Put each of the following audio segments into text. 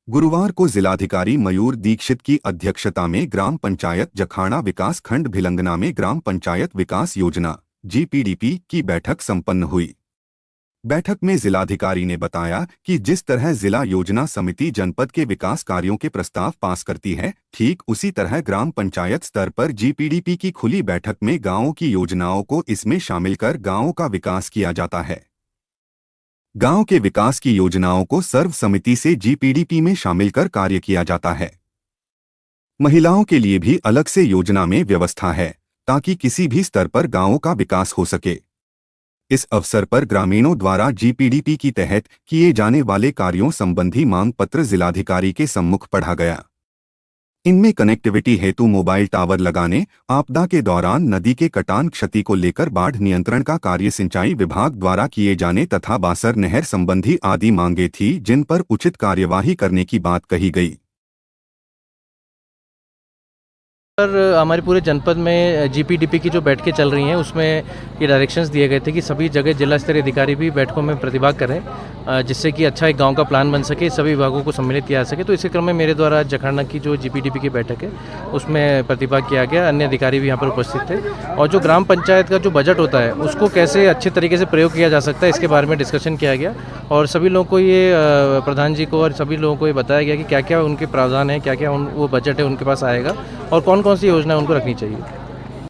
गुरुवार को जिलाधिकारी मयूर दीक्षित की अध्यक्षता में ग्राम पंचायत जखाड़ा विकास खंड भिलंगना में ग्राम पंचायत विकास योजना (जीपीडीपी) की बैठक संपन्न हुई। बैठक में जिलाधिकारी ने बताया कि जिस तरह जिला योजना समिति जनपद के विकास कार्यों के प्रस्ताव पास करती है, ठीक उसी तरह ग्राम पंचायत स्तर पर जीपीडीपी की खुली बैठक में गांवों की योजनाओं को इसमें शामिल कर गांवों का विकास किया जाता है। गांव के विकास की योजनाओं को सर्व समिति से जीपीडीपी में शामिल कर कार्य किया जाता है। महिलाओं के लिए भी अलग से योजना में व्यवस्था है ताकि किसी भी स्तर पर गांवों का विकास हो सके। इस अवसर पर ग्रामीणों द्वारा जीपीडीपी की तहत किए जाने वाले कार्यों संबंधी मांग पत्र जिलाधिकारी के सम्मुख पढ़ा गया। इनमें कनेक्टिविटी हेतु मोबाइल टावर लगाने, आपदा के दौरान नदी के कटान क्षति को लेकर बाढ़ नियंत्रण का कार्य सिंचाई विभाग द्वारा किए जाने तथा बासर नहर संबंधी आदि मांगे थी, जिन पर उचित कार्यवाही करने की बात कही गई। सर, हमारे पूरे जनपद में जीपीडीपी की जो बैठकें चल रही हैं उसमें ये डायरेक्शंस दिए गए थे कि सभी जगह जिला स्तरीय अधिकारी भी बैठकों में प्रतिभाग करें, जिससे कि अच्छा एक गांव का प्लान बन सके, सभी विभागों को सम्मिलित किया जा सके। तो इसी क्रम में मेरे द्वारा जखाड़ा की जो जीपीडीपी की बैठक है उसमें प्रतिभाग किया गया। अन्य अधिकारी भी यहाँ पर उपस्थित थे और जो ग्राम पंचायत का जो बजट होता है उसको कैसे अच्छे तरीके से प्रयोग किया जा सकता है, इसके बारे में डिस्कशन किया गया और सभी लोगों को ये प्रधान जी को और सभी लोगों को ये बताया गया कि क्या क्या उनके प्रावधान है, क्या क्या वो बजट है उनके पास आएगा और कौन कौन सी योजना उनको रखनी चाहिए।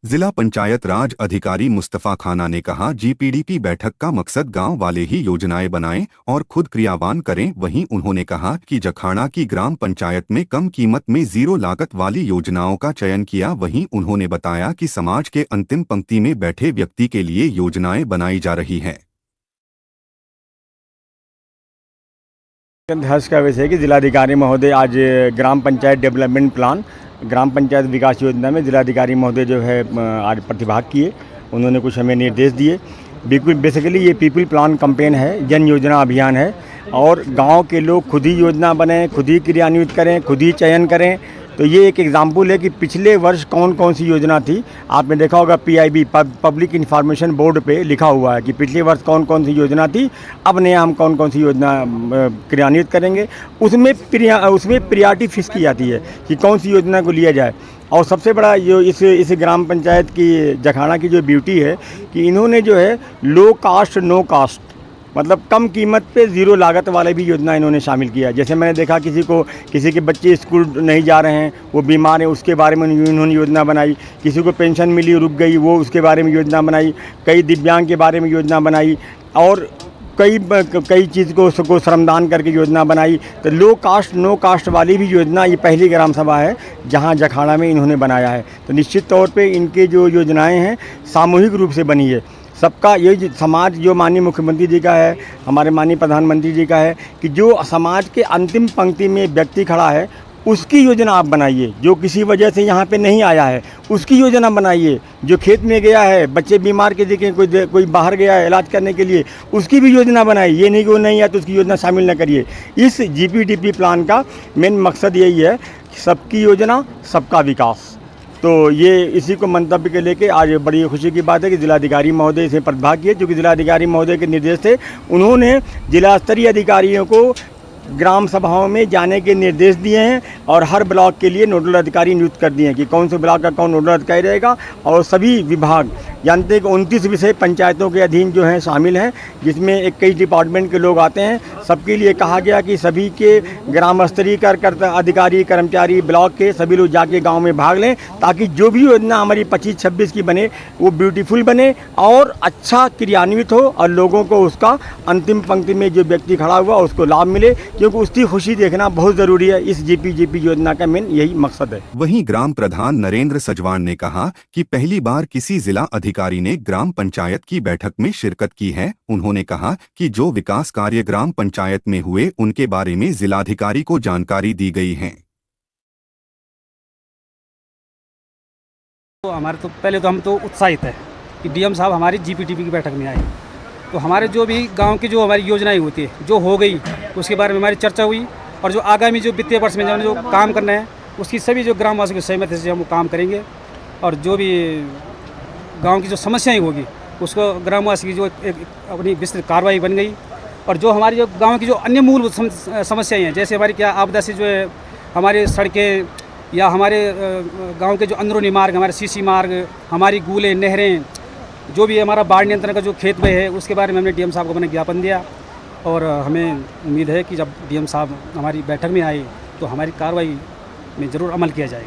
जिला पंचायत राज अधिकारी मुस्तफा खाना ने कहा, जीपीडीपी बैठक का मकसद गांव वाले ही योजनाएं बनाएं और खुद क्रियान्वयन करें। वहीं उन्होंने कहा कि जखाड़ा की ग्राम पंचायत में कम कीमत में जीरो लागत वाली योजनाओं का चयन किया। वहीं उन्होंने बताया कि समाज के अंतिम पंक्ति में बैठे व्यक्ति के लिए योजनाएं बनाई जा रही हैं। हर्ष का विषय है कि जिलाधिकारी महोदय आज ग्राम पंचायत डेवलपमेंट प्लान, ग्राम पंचायत विकास योजना में जिलाधिकारी महोदय जो है आज प्रतिभाग किए। उन्होंने कुछ हमें निर्देश दिए। बेसिकली ये पीपल प्लान कैंपेन है, जन योजना अभियान है और गांव के लोग खुद ही योजना बनाएं, खुद ही क्रियान्वित करें, खुद ही चयन करें। तो ये एक एग्जाम्पल है कि पिछले वर्ष कौन कौन सी योजना थी। आपने देखा होगा PIB पब्लिक इंफॉर्मेशन बोर्ड पे लिखा हुआ है कि पिछले वर्ष कौन कौन सी योजना थी, अब नया हम कौन कौन सी योजना क्रियान्वित करेंगे। उसमें प्रियॉरिटी फिक्स की जाती है कि कौन सी योजना को लिया जाए। और सबसे बड़ा जो इस ग्राम पंचायत की जखाड़ा की जो ब्यूटी है कि इन्होंने जो है लो कास्ट नो कास्ट, मतलब कम कीमत पे ज़ीरो लागत वाले भी योजना इन्होंने शामिल किया। जैसे मैंने देखा किसी के बच्चे स्कूल नहीं जा रहे हैं, वो बीमार हैं, उसके बारे में इन्होंने योजना बनाई। किसी को पेंशन मिली रुक गई, वो उसके बारे में योजना बनाई। कई दिव्यांग के बारे में योजना बनाई और कई चीज़ को श्रमदान करके योजना बनाई। तो लो कास्ट नो कास्ट वाली भी योजना ये पहली ग्राम सभा है जहां जखाड़ा में इन्होंने बनाया है। तो निश्चित तौर पे इनके जो योजनाएं हैं सामूहिक रूप से बनी है। सबका ये समाज जो माननीय मुख्यमंत्री जी का है, हमारे माननीय प्रधानमंत्री जी का है कि जो समाज के अंतिम पंक्ति में व्यक्ति खड़ा है उसकी योजना आप बनाइए। जो किसी वजह से यहाँ पे नहीं आया है उसकी योजना बनाइए। जो खेत में गया है, बच्चे बीमार के देखें, कोई बाहर गया है इलाज करने के लिए, उसकी भी योजना बनाइए। ये नहीं कि वो नहीं आया तो उसकी योजना शामिल न करिए। इस जीपीडीपी प्लान का मेन मकसद यही है कि सबकी योजना सबका विकास। तो ये इसी को मंतव्य के लेके आज बड़ी खुशी की बात है कि जिलाधिकारी महोदय इसमें प्रतिभाग किए। क्योंकि जिलाधिकारी महोदय के निर्देश थे, उन्होंने जिला स्तरीय अधिकारियों को ग्राम सभाओं में जाने के निर्देश दिए हैं और हर ब्लॉक के लिए नोडल अधिकारी नियुक्त कर दिए हैं कि कौन से ब्लॉक का कौन नोडल अधिकारी रहेगा। और सभी विभाग जानते हैं कि 29 विषय पंचायतों के अधीन जो हैं शामिल हैं, जिसमें 21 डिपार्टमेंट के लोग आते हैं। सबके लिए कहा गया कि सभी के ग्राम स्तरीय अधिकारी कर्मचारी ब्लॉक के सभी लोग जाके गाँव में भाग लें, ताकि जो भी योजना हमारी 25-26 की बने वो ब्यूटीफुल बने और अच्छा क्रियान्वित हो और लोगों को उसका अंतिम पंक्ति में जो व्यक्ति खड़ा हुआ उसको लाभ मिले, क्योंकि उसकी खुशी देखना बहुत ज़रूरी है। इस जीपीडीपी योजना का मेन यही मकसद है। वहीं ग्राम प्रधान नरेंद्र सजवाण ने कहा कि पहली बार किसी जिला अधिकारी ने ग्राम पंचायत की बैठक में शिरकत की है। उन्होंने कहा कि जो विकास कार्य ग्राम पंचायत में हुए उनके बारे में जिलाधिकारी को जानकारी दी गई है। तो हमारे पहले तो हम उत्साहित है कि डीएम साहब हमारी जीपीडीपी की बैठक में आए। तो हमारे जो भी गांव की जो हमारी योजनाएं होती है जो हो गई उसके बारे में हमारी चर्चा हुई और जो आगामी जो वित्तीय वर्ष में जो काम करना है उसकी सभी जो ग्रामवासियों की सहमति से हम काम करेंगे। और जो भी गांव की जो समस्याएं होगी उसको ग्रामवासी की जो एक अपनी विस्तृत कार्रवाई बन गई और जो हमारी जो गांव की जो अन्य मूलभूत समस्याएं हैं, जैसे हमारी क्या आपदा से जो है हमारे सड़कें या हमारे गांव के जो अंदरूनी मार्ग, हमारे सीसी मार्ग, हमारी गूलें, नहरें, जो भी हमारा बाढ़ नियंत्रण का जो खेत में है, उसके बारे में हमने डीएम साहब को मैंने ज्ञापन दिया। और हमें उम्मीद है कि जब डीएम साहब हमारी बैठक में आए तो हमारी कार्रवाई में ज़रूर अमल किया जाएगा।